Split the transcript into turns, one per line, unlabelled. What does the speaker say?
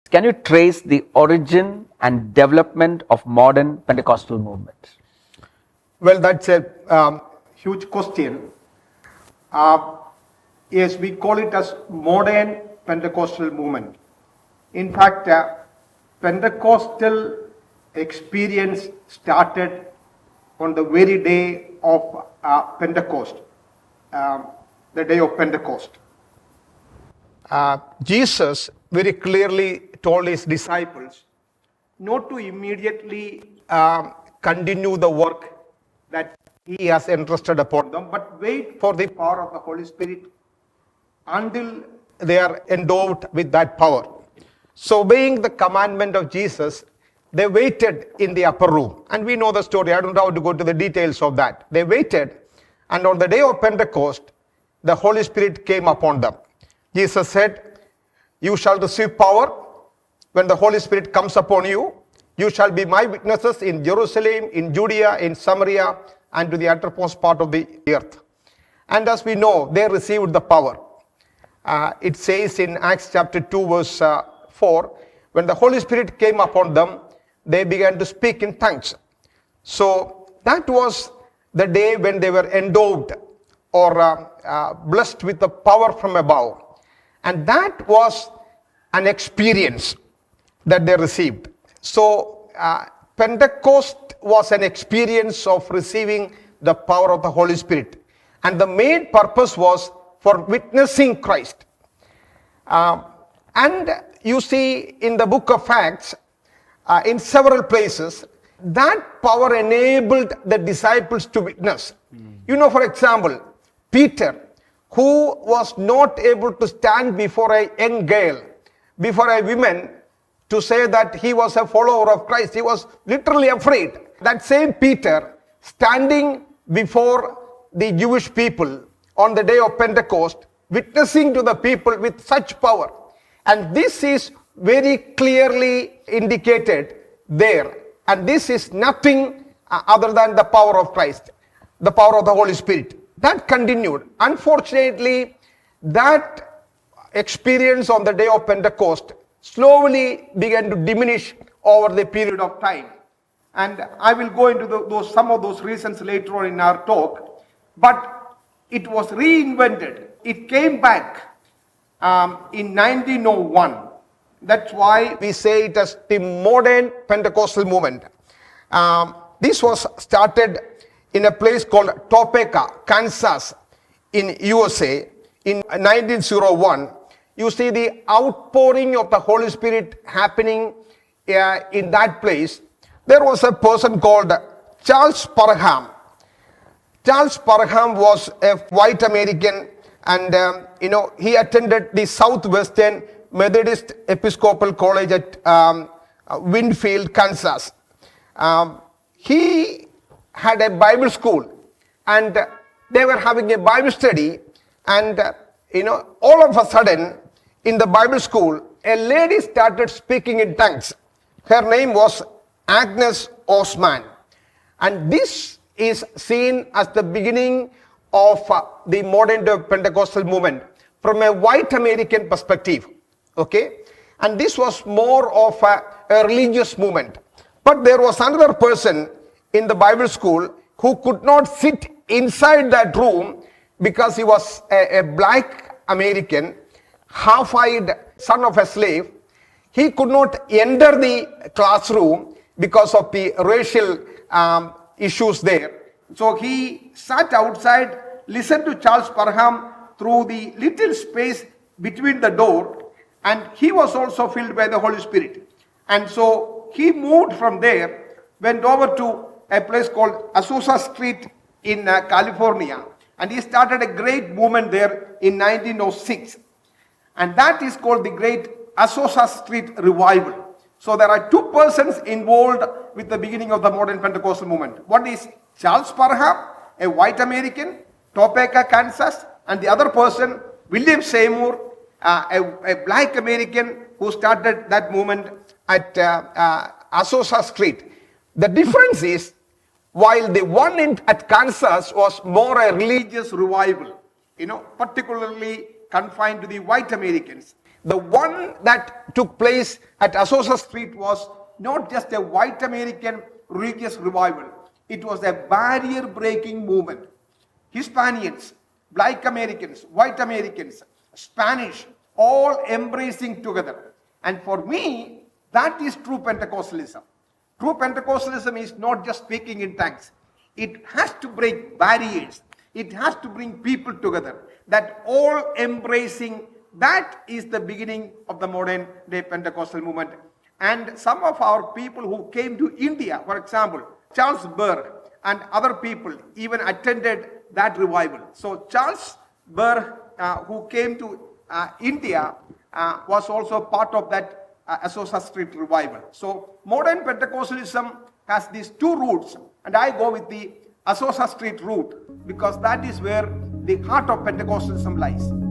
Can you trace the origin and development of modern Pentecostal movement?
Well, that's a huge question. Yes, we call it as Modern Pentecostal Movement. In fact, Pentecostal experience started on the very day of Pentecost, the day of Pentecost. Jesus very clearly told his disciples not to immediately continue the work that he has entrusted upon them, but wait for the power of the Holy Spirit until they are endowed with that power. So, obeying the commandment of Jesus, they waited in the upper room. And we know the story. I don't have to go to the details of that. They waited, and on the day of Pentecost, the Holy Spirit came upon them. Jesus said, "You shall receive power when the Holy Spirit comes upon you. You shall be my witnesses in Jerusalem, in Judea, in Samaria, and to the uttermost part of the earth." And as we know, they received the power. It says in Acts chapter 2 verse 4, when the Holy Spirit came upon them, they began to speak in tongues. So that was the day when they were endowed or blessed with the power from above. And that was an experience that they received. So Pentecost was an experience of receiving the power of the Holy Spirit. And the main purpose was for witnessing Christ. And you see in the book of Acts, in several places, that power enabled the disciples to witness. You know, for example, Peter, who was not able to stand before a young girl, before a woman, to say that he was a follower of Christ. He was literally afraid. That same Peter, standing before the Jewish people on the day of Pentecost, witnessing to the people with such power. And this is very clearly indicated there. And this is nothing other than the power of Christ, the power of the Holy Spirit. That continued. Unfortunately, that experience on the day of Pentecost slowly began to diminish over the period of time. And I will go into some of those reasons later on in our talk. But it was reinvented. It came back in 1901. That's why we say it as the Modern Pentecostal Movement. This was started in a place called Topeka, Kansas, in USA in 1901. You see the outpouring of the Holy Spirit happening in that place. There was a person called Charles Parham. Charles Parham was a white American, and he attended the Southwestern Methodist Episcopal College at Winfield, Kansas. He had a Bible school, and they were having a Bible study, and all of a sudden in the Bible school, a lady started speaking in tongues. Her name was Agnes Osman, and this is seen as the beginning of the Modern Pentecostal movement from a white American perspective. Okay, and this was more of a religious movement. But there was another person in the Bible school who could not sit inside that room because he was a black American, half-eyed son of a slave. He could not enter the classroom because of the racial issues there. So he sat outside, listened to Charles Parham through the little space between the door, and he was also filled by the Holy Spirit. And so he moved from there, went over to a place called Azusa Street in California, and he started a great movement there in 1906. And that is called the Great Azusa Street Revival. So there are two persons involved with the beginning of the Modern Pentecostal movement. One is Charles Parham, a white American, Topeka, Kansas, and the other person, William Seymour, a black American who started that movement at Azusa Street. The difference is, while the one at Kansas was more a religious revival, particularly confined to the white Americans, The one that took place at Azusa Street was not just a white American religious revival. It was a barrier-breaking movement. Hispanians, black Americans, white Americans, Spanish, all embracing together. And for me, that is true Pentecostalism. True Pentecostalism is not just speaking in tongues. It has to break barriers. It has to bring people together. That all embracing, that is the beginning of the modern day Pentecostal movement. And some of our people who came to India, for example, Charles Burr and other people even attended that revival. So Charles Burr, who came to India, was also part of that Azusa Street revival. So modern Pentecostalism has these two routes, and I go with the Azusa Street route because that is where the heart of Pentecostalism lies.